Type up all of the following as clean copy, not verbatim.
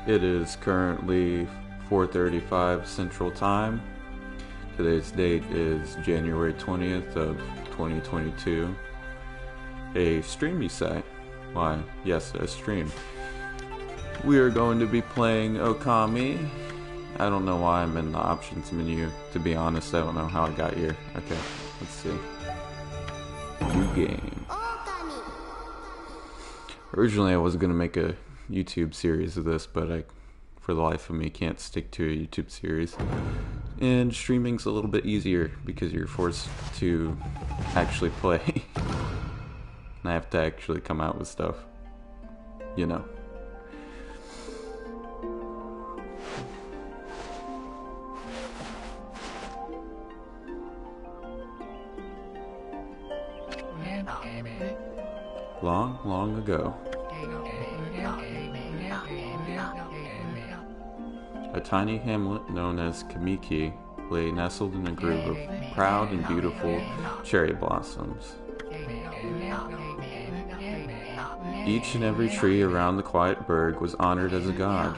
It is currently 4:35 Central Time. Today's date is January 20th of 2022. A stream, you say? Why, yes, a stream. We are going to be playing Okami. I don't know why I'm in the options menu. To be honest, I don't know how I got here. Okay, let's see. New game. Originally I was going to make a YouTube series of this, but I, for the life of me, can't stick to a YouTube series. And streaming's a little bit easier because you're forced to actually play. And I have to actually come out with stuff. You know. Long, long ago. A tiny hamlet known as Kamiki lay nestled in a grove of proud and beautiful cherry blossoms. Each and every tree around the quiet burg was honored as a god.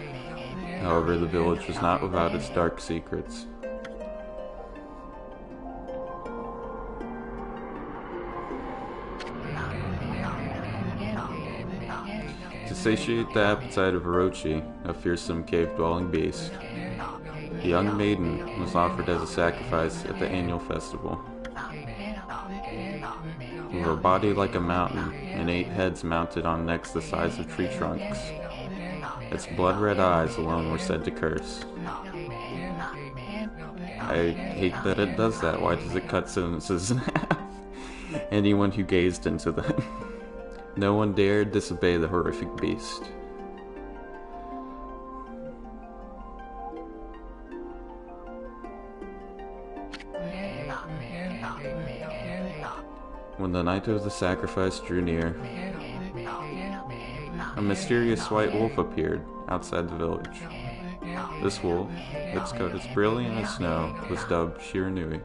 However, the village was not without its dark secrets. To satiate the appetite of Orochi, a fearsome cave-dwelling beast, a young maiden was offered as a sacrifice at the annual festival. With a body like a mountain and 8 heads mounted on necks the size of tree trunks, its blood-red eyes alone were said to curse. I hate that it does that. Why does it cut sentences in half? Anyone who gazed into them. No one dared disobey the horrific beast. When the night of the sacrifice drew near, a mysterious white wolf appeared outside the village. This wolf, its coat as brilliant as snow, was dubbed Shiranui.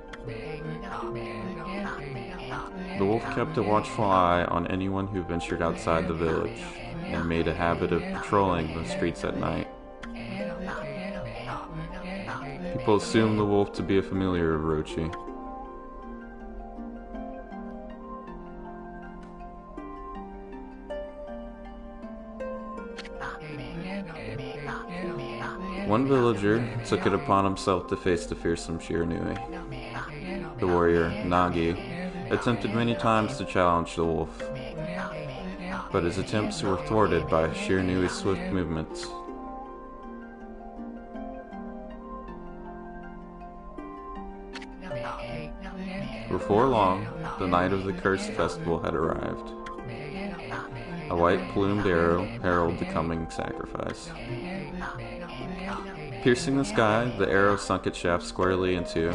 The wolf kept a watchful eye on anyone who ventured outside the village, and made a habit of patrolling the streets at night. People assumed the wolf to be a familiar of Orochi. One villager took it upon himself to face the fearsome Shiranui. The warrior, Nagi, attempted many times to challenge the wolf, but his attempts were thwarted by Shiranui's swift movements. Before long, the night of the cursed festival had arrived. A white-plumed arrow heralded the coming sacrifice. Piercing the sky, the arrow sunk its shaft squarely into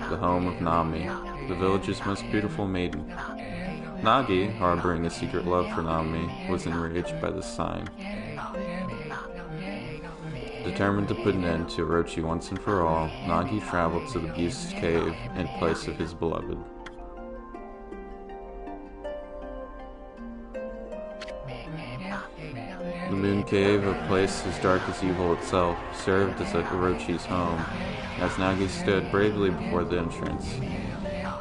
the home of Nami, the village's most beautiful maiden. Nagi, harboring a secret love for Nami, was enraged by this sign. Determined to put an end to Orochi once and for all, Nagi traveled to the beast's cave in place of his beloved. The moon cave, a place as dark as evil itself, served as Orochi's home. As Nagi stood bravely before the entrance,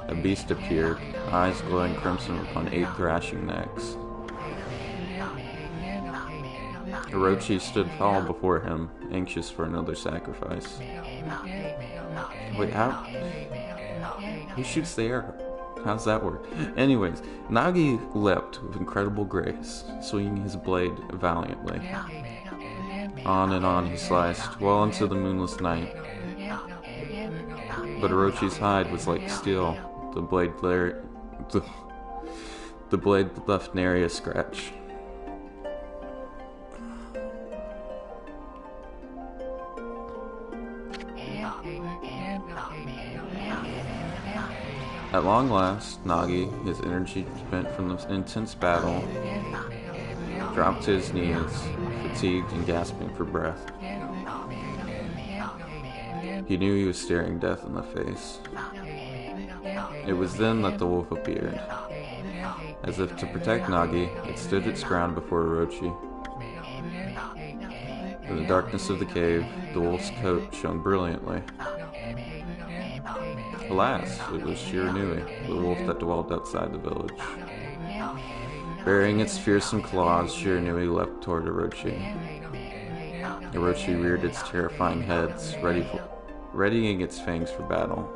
a beast appeared, eyes glowing crimson upon 8 thrashing necks. Orochi stood tall before him, anxious for another sacrifice. Wait, how? Who shoots the arrow? How's that work? Anyways, Nagi leapt with incredible grace, swinging his blade valiantly. On and on he sliced, well into the moonless night. But Orochi's hide was like steel. The blade left nary a scratch. At long last, Nagi, his energy spent from the intense battle, dropped to his knees, fatigued and gasping for breath. He knew he was staring death in the face. It was then that the wolf appeared. As if to protect Nagi, it stood its ground before Orochi. In the darkness of the cave, the wolf's coat shone brilliantly. Alas, it was Shiranui, the wolf that dwelled outside the village. Bearing its fearsome claws, Shiranui leapt toward Orochi. Orochi reared its terrifying head, readying its fangs for battle.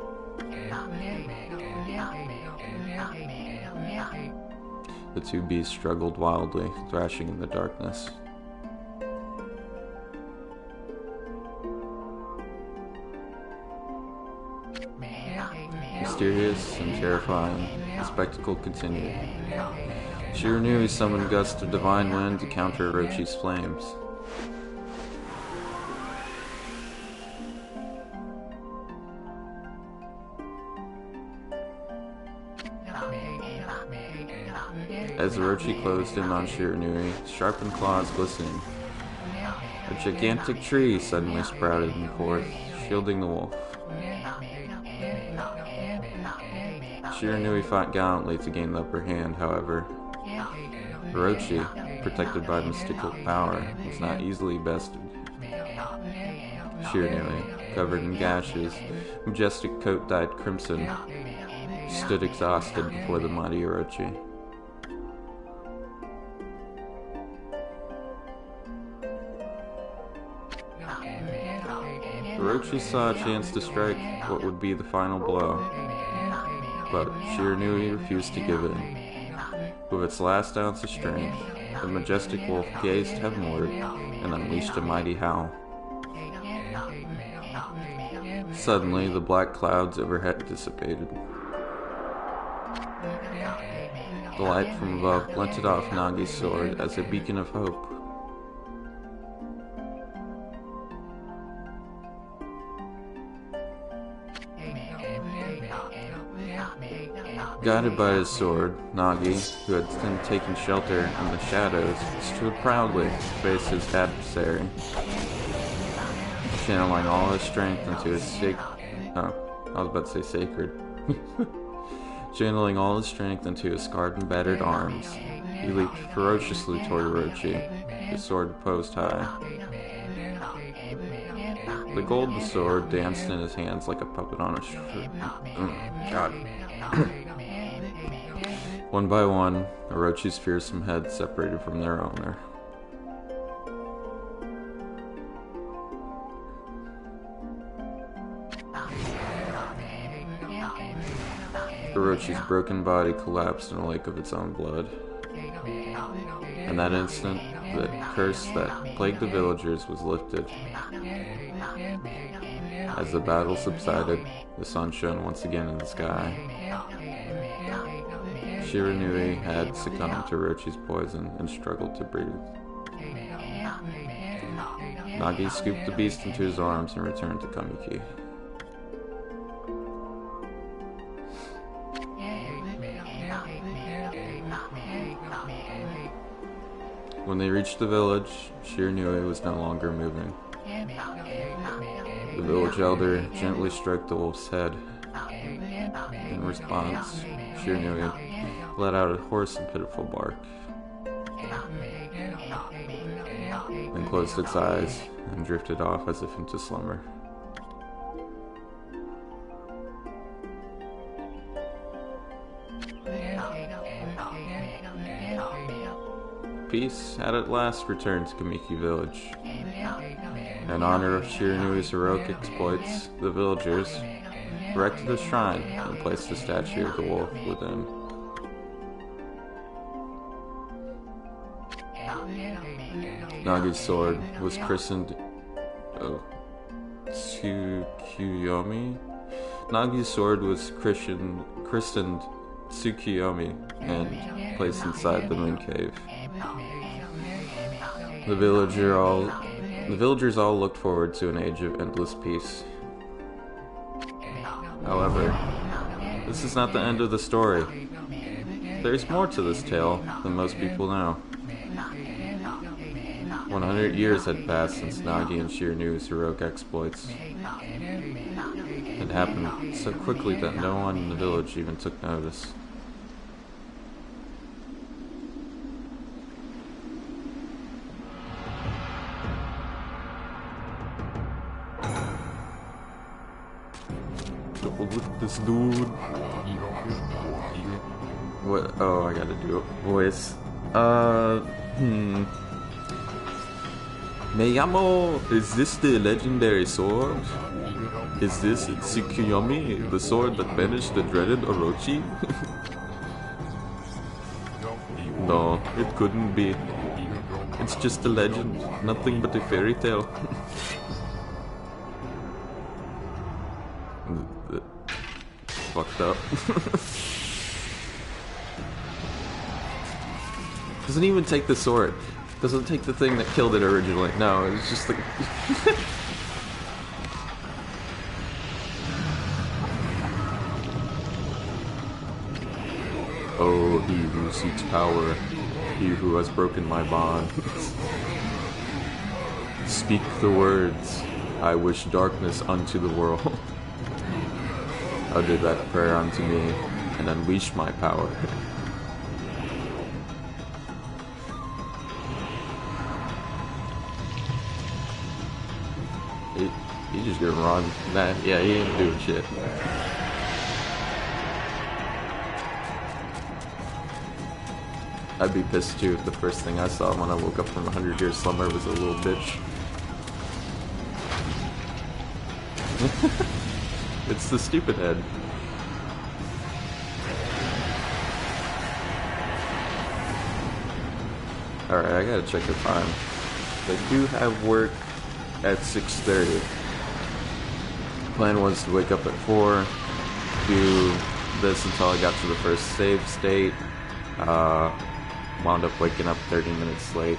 The two beasts struggled wildly, thrashing in the darkness. Mysterious and terrifying, the spectacle continued. Shiranui summoned gusts of divine wind to counter Orochi's flames. As Orochi closed in on Shiranui, sharpened claws glistening. A gigantic tree suddenly sprouted forth, shielding the wolf. Shiranui fought gallantly to gain the upper hand, however. Orochi, protected by mystical power, was not easily bested. Shiranui, covered in gashes, majestic coat dyed crimson, stood exhausted before the mighty Orochi. Orochi saw a chance to strike what would be the final blow, but Shiranui refused to give in. With its last ounce of strength, the majestic wolf gazed heavenward and unleashed a mighty howl. Suddenly, the black clouds overhead dissipated. The light from above glinted off Nagi's sword as a beacon of hope. Guided by his sword, Nagi, who had been taking shelter in the shadows, stood proudly to face his adversary, channeling all his strength into his channeling all his strength into his scarred and battered arms. He leaped ferociously toward Orochi, his sword poised high. The gold of the sword danced in his hands like a puppet on a string. One by one, Orochi's fearsome head separated from their owner. Orochi's broken body collapsed in a lake of its own blood. In that instant, the curse that plagued the villagers was lifted. As the battle subsided, the sun shone once again in the sky. Shiranui had succumbed to Orochi's poison and struggled to breathe. Nagi scooped the beast into his arms and returned to Kamiki. When they reached the village, Shiranui was no longer moving. The village elder gently stroked the wolf's head. In response, Shiranui let out a hoarse and pitiful bark, then closed its eyes and drifted off as if into slumber. Peace had at last returned to Kamiki village. In honor of Shiranui's heroic exploits, the villagers erected a shrine and placed a statue of the wolf within. Nagi's sword was christened Tsukuyomi. Nagi's sword was christened Tsukuyomi and placed inside the moon cave. The villagers all looked forward to an age of endless peace. However, this is not the end of the story. There's more to this tale than most people know. 100 years had passed since Nagi and Shiranui's heroic exploits. It happened so quickly that no one in the village even took notice. careful with this dude. What? Oh, I gotta do a voice. Me llamo. Is this the legendary sword? Is this Tsukuyomi, the sword that banished the dreaded Orochi? No, it couldn't be. It's just a legend, nothing but a fairy tale. Fucked up. Doesn't even take the sword. Doesn't take the thing that killed it originally. No, it's just like... Oh, he who seeks power, he who has broken my bonds. Speak the words, I wish darkness unto the world. Utter that prayer unto me, and unleash my power. He just gonna run. Nah, yeah, he ain't doing shit. I'd be pissed too if the first thing I saw when I woke up from a 100-year slumber was a little bitch. It's the stupid head. Alright, I gotta check the time. They do have work at 6:30. Plan was to wake up at 4, do this until I got to the first save state. Wound up waking up 30 minutes late.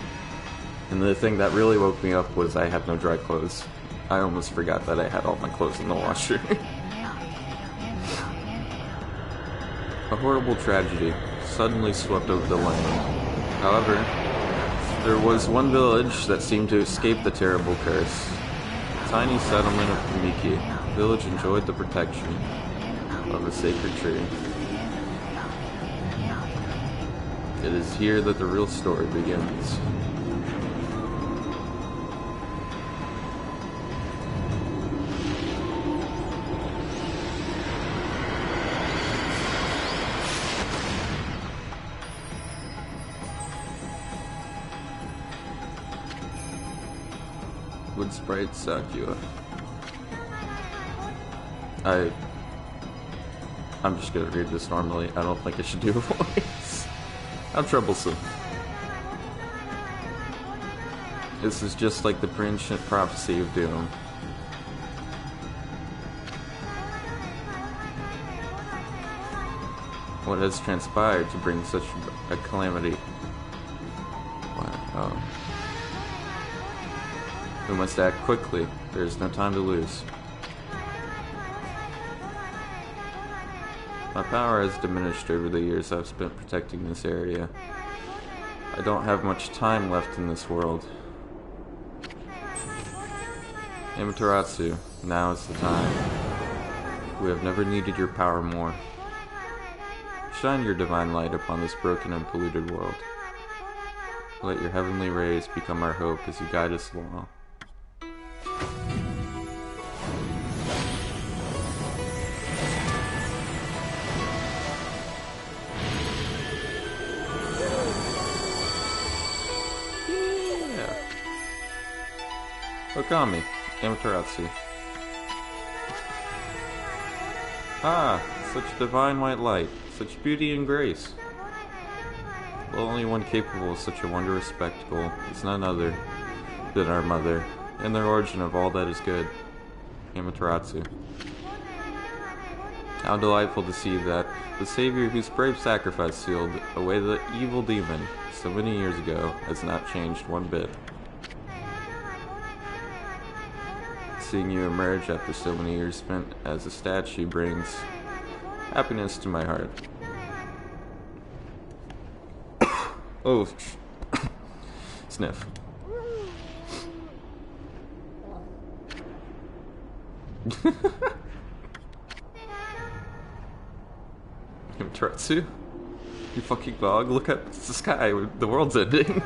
And the thing that really woke me up was I had no dry clothes. I almost forgot that I had all my clothes in the washer. A horrible tragedy suddenly swept over the land. However, there was one village that seemed to escape the terrible curse. A tiny settlement of Kamiki. The village enjoyed the protection of a sacred tree. It is here that the real story begins. Wood Sprite Sakura. I'm just gonna read this normally. I don't think I should do a voice. How troublesome. This is just like the prescient prophecy of doom. What has transpired to bring such a calamity? Wow. We must act quickly. There is no time to lose. My power has diminished over the years I've spent protecting this area. I don't have much time left in this world. Amaterasu, now is the time. We have never needed your power more. Shine your divine light upon this broken and polluted world. Let your heavenly rays become our hope as you guide us along. Okami, Amaterasu. Ah, such divine white light, such beauty and grace. The only one capable of such a wondrous spectacle is none other than our mother, and the origin of all that is good, Amaterasu. How delightful to see that the Savior whose brave sacrifice sealed away the evil demon so many years ago has not changed one bit. Seeing you emerge after so many years spent as a statue brings happiness to my heart. Oh, sniff. Amaterasu? You fucking dog, look up the sky, the world's ending.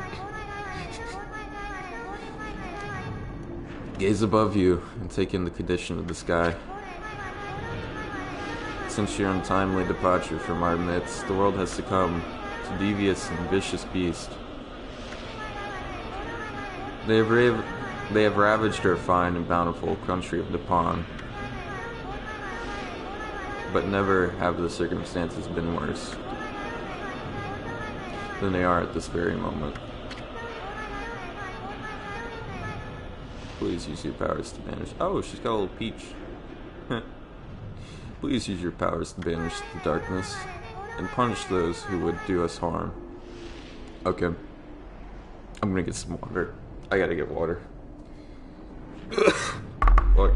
Gaze above you and take in the condition of the sky. since your untimely departure from our midst, the world has succumbed to devious and vicious beasts. They have ravaged our fine and bountiful country of Nippon, but never have the circumstances been worse than they are at this very moment. Please use your powers to banish. Oh, she's got a little peach. Please use your powers to banish the darkness and punish those who would do us harm. Okay. I'm gonna get some water. I gotta get water. What?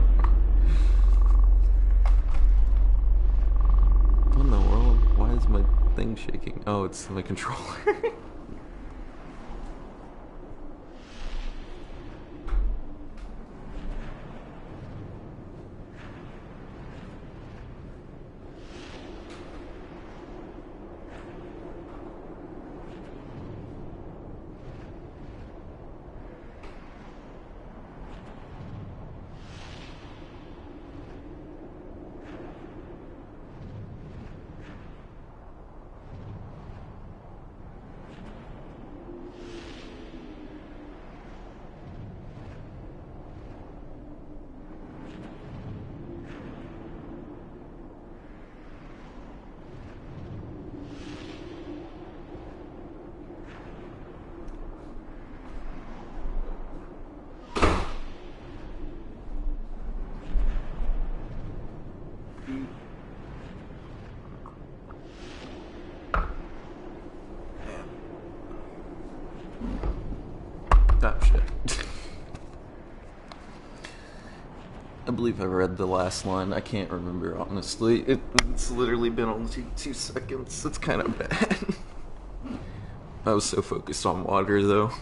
What in the world? Why is my thing shaking? Oh, it's my controller. Oh shit. I believe I read the last line. I can't remember, honestly. It's literally been only 2 seconds. It's kind of bad. I was so focused on water, though.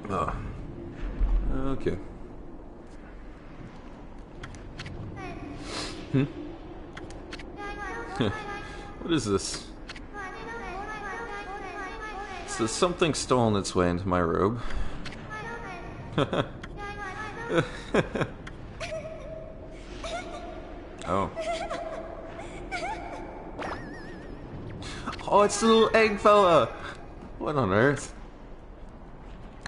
Oh. Okay. What is this? So something stolen its way into my robe. Oh. Oh, it's the little egg fella! What on earth?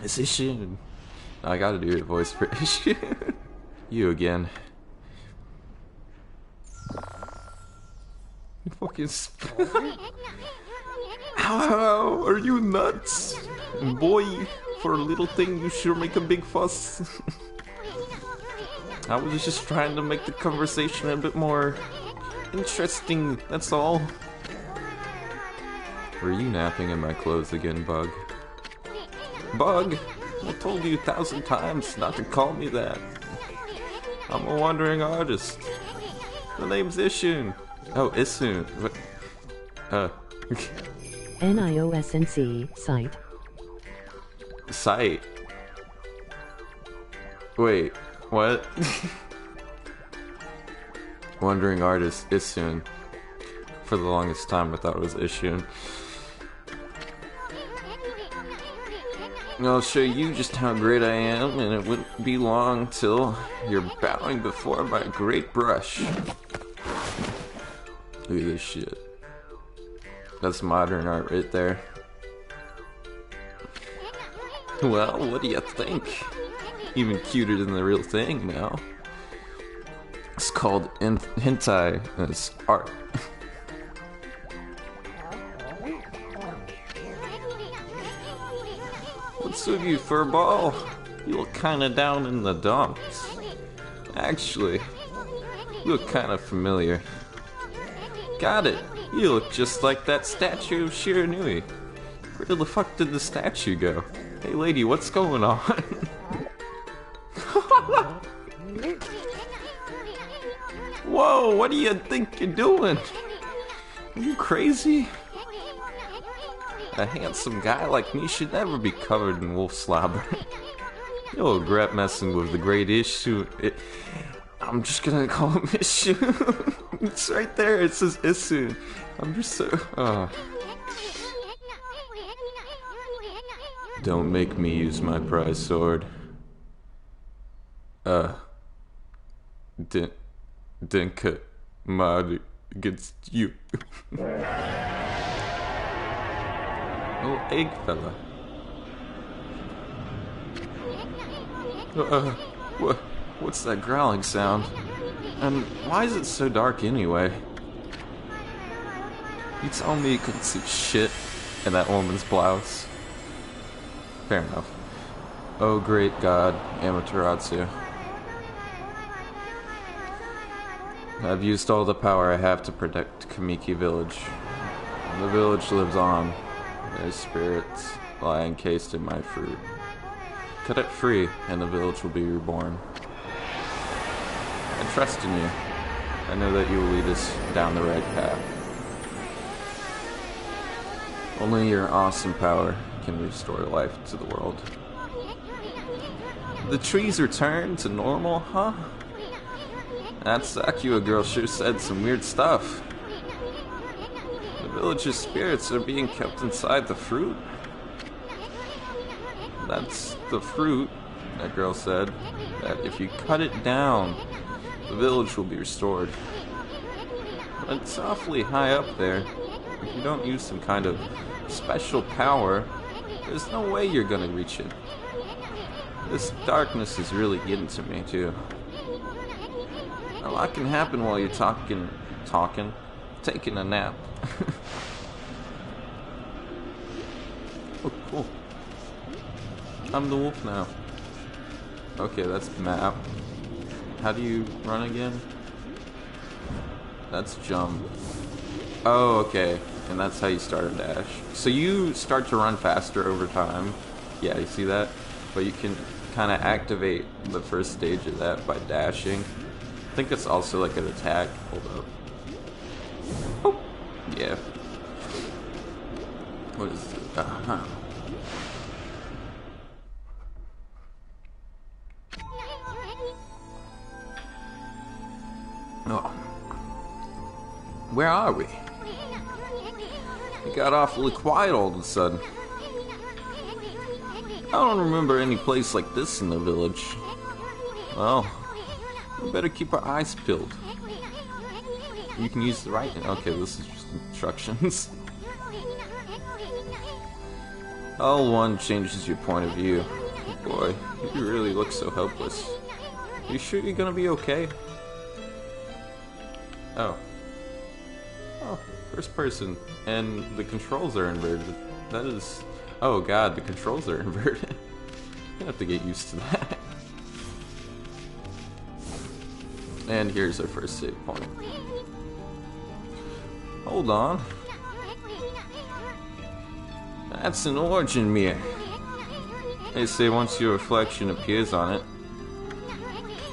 It's Ishun. I gotta do a voice for Ishun. You again. You fucking Ow, are you nuts? Boy, for a little thing you sure make a big fuss. I was just trying to make the conversation a bit more interesting, that's all. Were you napping in my clothes again, Bug? Bug, I told you 1,000 times not to call me that. I'm a wandering artist. The name's Ishun. Oh, Ishun. What? NIOSNC site. Site? Wait, what? Wandering artist, Ishun. For the longest time I thought it was Ishun. I'll show you just how great I am, and it wouldn't be long till you're bowing before my great brush. Look at this shit. That's modern art right there. Well, what do you think? Even cuter than the real thing now. It's called hentai, and it's art. What's with you, furball? You look kinda down in the dumps. Actually, you look kinda familiar. Got it! You look just like that statue of Shiranui. Where the fuck did the statue go? Hey lady, what's going on? Whoa, what do you think you're doing? Are you crazy? A handsome guy like me should never be covered in wolf slobber. You'll regret messing with the great issue. I'm just gonna call him Issue. It's right there, it says Issue. I'm just so... Don't make me use my prize sword. Uh, didn't cut mod against you. Little egg fella. What's that growling sound? And why is it so dark anyway? You told me you couldn't see shit in that woman's blouse. Fair enough. Oh great god, Amaterasu. I've used all the power I have to protect Kamiki Village. The village lives on. Their spirits lie encased in my fruit. Cut it free, and the village will be reborn. I trust in you. I know that you will lead us down the right path. Only your awesome power can restore life to the world. The trees returned to normal, huh? That Sakura girl sure said some weird stuff. The village's spirits are being kept inside the fruit. That's the fruit, that girl said, that if you cut it down, the village will be restored. But it's awfully high up there. If you don't use some kind of special power, there's no way you're gonna reach it. This darkness is really getting to me, too. A lot can happen while you're taking a nap. Oh, cool. I'm the wolf now. Okay, that's map. How do you run again? That's jump. Oh, okay. And that's how you start a dash. So you start to run faster over time. Yeah, you see that? But you can kind of activate the first stage of that by dashing. I think it's also like an attack. Hold up. Oh, yeah. What is it? Oh. Where are we? It got awfully quiet all of a sudden. I don't remember any place like this in the village. Well, we better keep our eyes peeled. You can use the right... Okay, this is just instructions. L1 changes your point of view. Boy, you really look so helpless. You sure you're gonna be okay? Oh. Oh, first person. And the controls are inverted. That is... Oh god, the controls are inverted. You have to get used to that. And here's our first save point. Hold on. That's an origin mirror. They say once your reflection appears on it,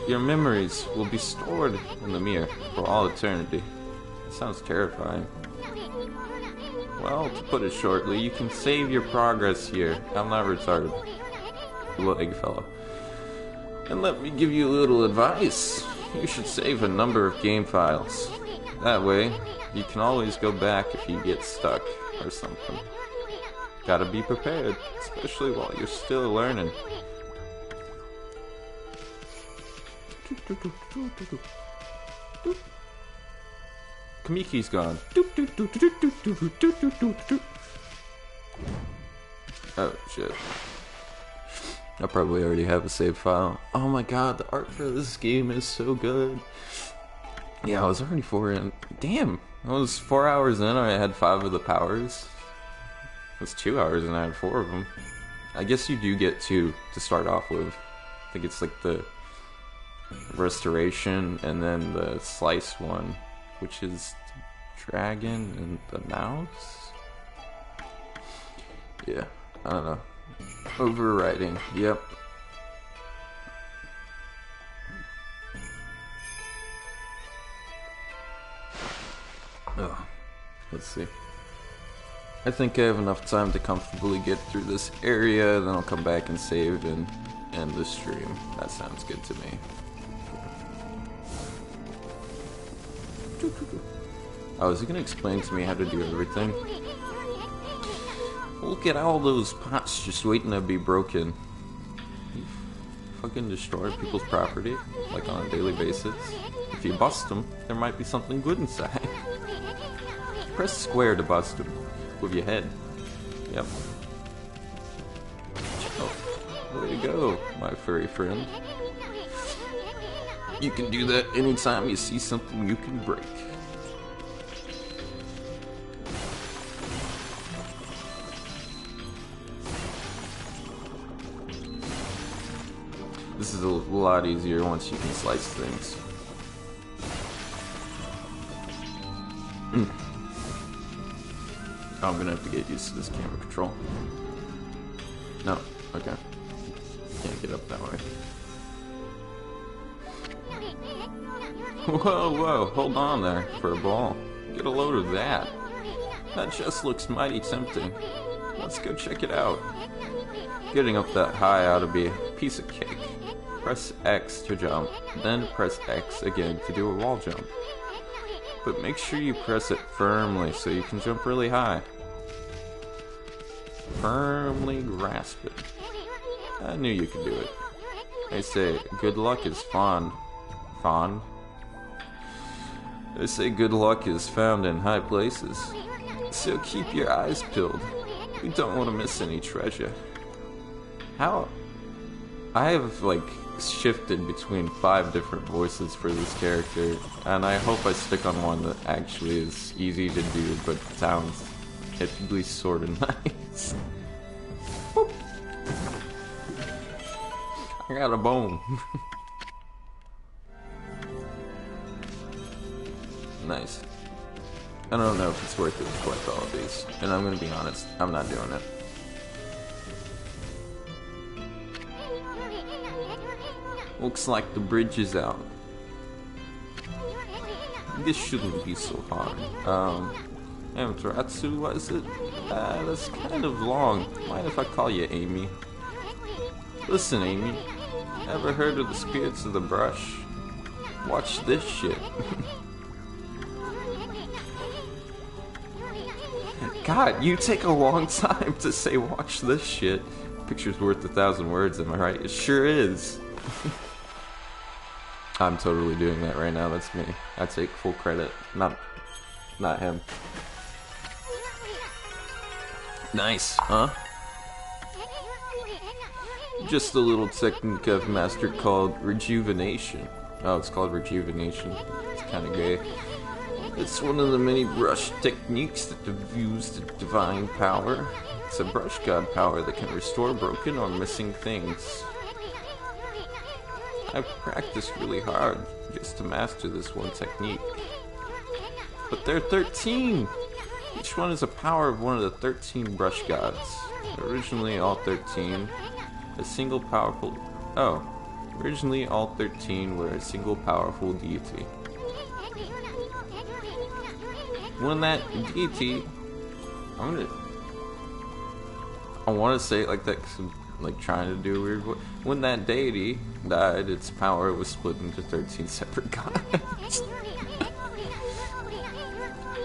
your memories will be stored in the mirror for all eternity. That sounds terrifying. Well, to put it shortly, you can save your progress here. I'm not retarded. Little egg fellow. And let me give you a little advice. You should save a number of game files. That way, you can always go back if you get stuck or something. Gotta be prepared, especially while you're still learning. Kamiki's gone. Oh shit. I probably already have a save file. Oh my god, the art for this game is so good. Yeah, I was already 4 in. Damn, I was 4 hours in, I had 5 of the powers. It was 2 hours and I had 4 of them. I guess you do get 2 to start off with. I think it's like the restoration and then the slice one, which is the dragon and the mouse. Yeah, I don't know. Overriding, yep. Oh, let's see. I think I have enough time to comfortably get through this area, then I'll come back and save and end the stream. That sounds good to me. Oh, is he gonna explain to me how to do everything? Look at all those pots just waiting to be broken. You can destroy people's property, like on a daily basis. If you bust them, there might be something good inside. Press square to bust them with your head. Yep. Oh, way to go, my furry friend. You can do that anytime you see something you can break. This is a lot easier once you can slice things. Oh, I'm gonna have to get used to this camera control. No, okay. Can't get up that way. Whoa, whoa, hold on there for a ball. Get a load of that. That just looks mighty tempting. Let's go check it out. Getting up that high ought to be a piece of cake. Press X to jump, then press X again to do a wall jump. But make sure you press it firmly so you can jump really high. Firmly grasp it. I knew you could do it. They say good luck is found. They say good luck is found in high places. So keep your eyes peeled. We don't want to miss any treasure. How? I have like shifted between 5 different voices for this character, and I hope I stick on one that actually is easy to do but sounds at least sort of nice. Boop. I got a bone. Nice. I don't know if it's worth it to collect all of these, and I'm gonna be honest, I'm not doing it. Looks like the bridge is out. This shouldn't be so hard. Amaterasu, was it? That's kind of long. Mind if I call you Amy? Listen, Amy. Ever heard of the spirits of the brush? Watch this shit. God, you take a long time to say watch this shit. Picture's worth 1,000 words, am I right? It sure is. I'm totally doing that right now, that's me. I take full credit. Not him. Nice, huh? Just a little technique I've mastered called rejuvenation. Oh, it's called rejuvenation. It's kinda gay. It's one of the many brush techniques that diffuse the divine power. It's a brush god power that can restore broken or missing things. I've practiced really hard just to master this one technique. But there are 13! Each one is a power of one of the 13 brush gods. Originally all 13 a single powerful... Oh. Originally all 13 were a single powerful deity. When that deity... I want to say it like that because I'm like trying to do a weird voice. When that deity died, its power was split into 13 separate gods.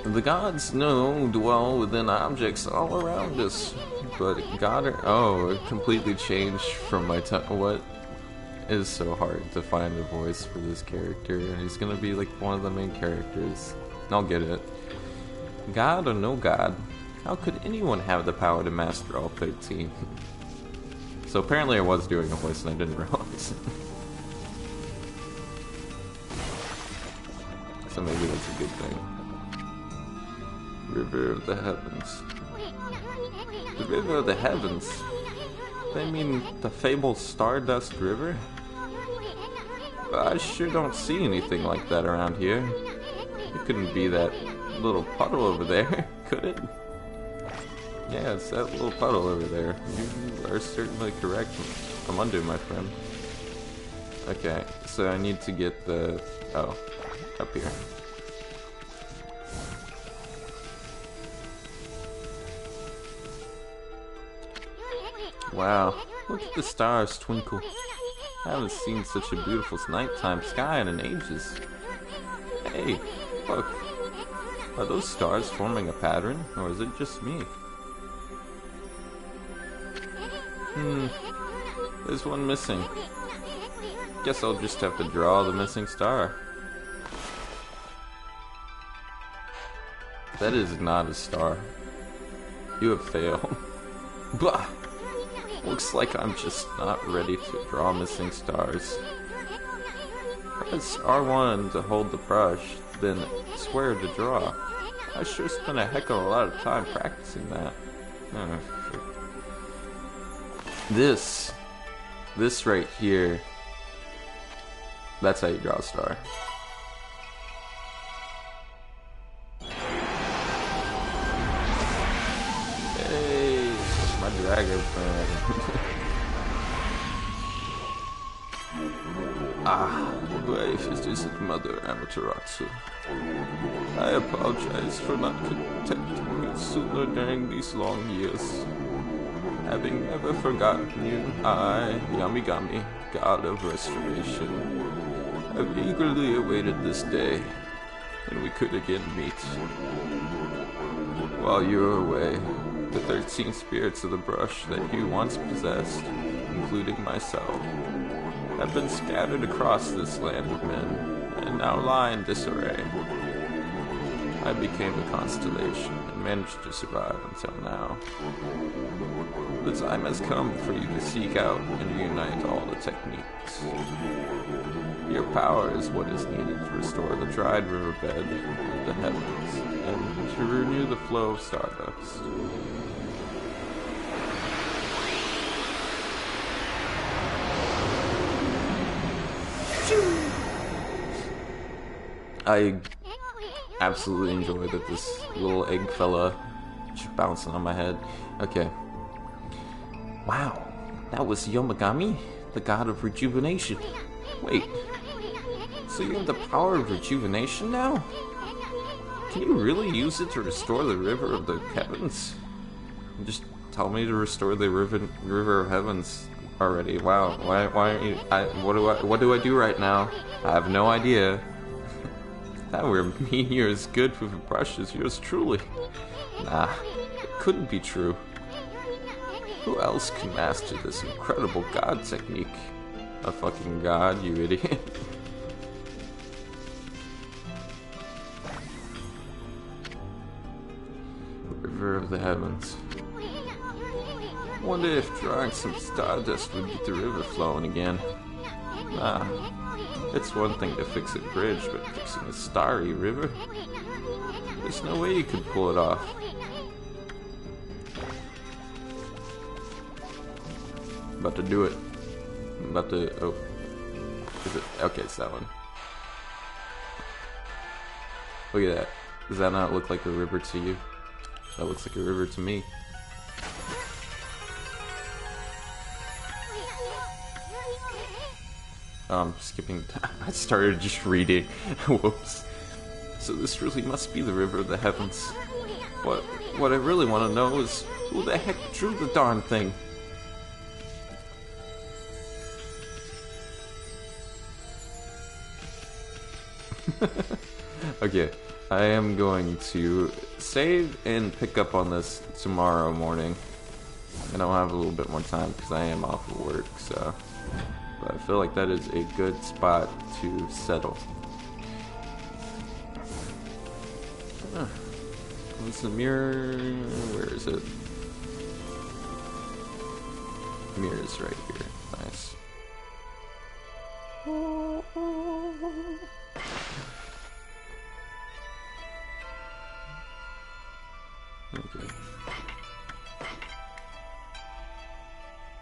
The gods, no, dwell within objects all around us. But God... Oh, it completely changed from my tongue. What? It is so hard to find a voice for this character. And he's gonna be like one of the main characters. I'll get it. God or no God, how could anyone have the power to master all 13? So apparently I was doing a voice and I didn't realize it. So maybe that's a good thing. River of the Heavens. The River of the Heavens? They mean the fabled Stardust River? I sure don't see anything like that around here. It couldn't be that little puddle over there, could it? Yeah, it's that little puddle over there. You are certainly correct. I'm under, my friend. Okay, so I need to get the... Oh, up here. Wow, look at the stars twinkle. I haven't seen such a beautiful nighttime sky in ages. Hey, look. Are those stars forming a pattern, or is it just me? There's one missing. Guess I'll just have to draw the missing star. That is not a star. You have failed. Blah! Looks like I'm just not ready to draw missing stars. Press R1 to hold the brush, then square to draw. I sure spent a heck of a lot of time practicing that. Oh, this right here, that's how you draw a star. Hey, my dragon friend. Life is just Mother Amaterasu. I apologize for not contacting you sooner during these long years. Having never forgotten you, I, Yamigami, God of Restoration, have eagerly awaited this day when we could again meet. While you were away, the 13 spirits of the brush that you once possessed, including myself, have been scattered across this land of men, and now lie in disarray. I became a constellation and managed to survive until now. The time has come for you to seek out and reunite all the techniques. Your power is what is needed to restore the dried riverbed of the heavens, and to renew the flow of stardust. I absolutely enjoy that this little egg fella just bouncing on my head. Okay. Wow, that was Yomagami, the god of rejuvenation. Wait, so you have the power of rejuvenation now? Can you really use it to restore the river of the heavens? Just tell me to restore the river of heavens already. Wow, why aren't you, what do I do right now? I have no idea. That were mean you're as good with a brush as yours truly. Nah, it couldn't be true. Who else can master this incredible god technique? A fucking god, you idiot. River of the heavens. Wonder if drawing some stardust would get the river flowing again. Nah. It's one thing to fix a bridge, but fixing a starry river? There's no way you could pull it off. About to do it. I'm about to... oh. Is it? Okay, it's that one. Look at that. Does that not look like a river to you? That looks like a river to me. Skipping. I started just reading. Whoops. So this really must be the river of the heavens. What I really want to know is who the heck drew the darn thing? Okay, I am going to save and pick up on this tomorrow morning. And I'll have a little bit more time because I am off of work, so... But I feel like that is a good spot to settle. What's the mirror? Where is it? Mirror is right here. Nice. Okay.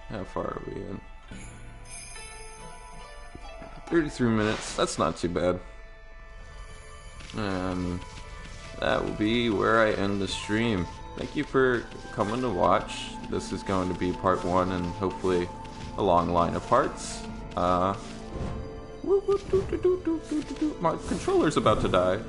How far are we in? 33 minutes, that's not too bad. And that will be where I end the stream. Thank you for coming to watch. This is going to be part 1 and hopefully a long line of parts. My controller's about to die.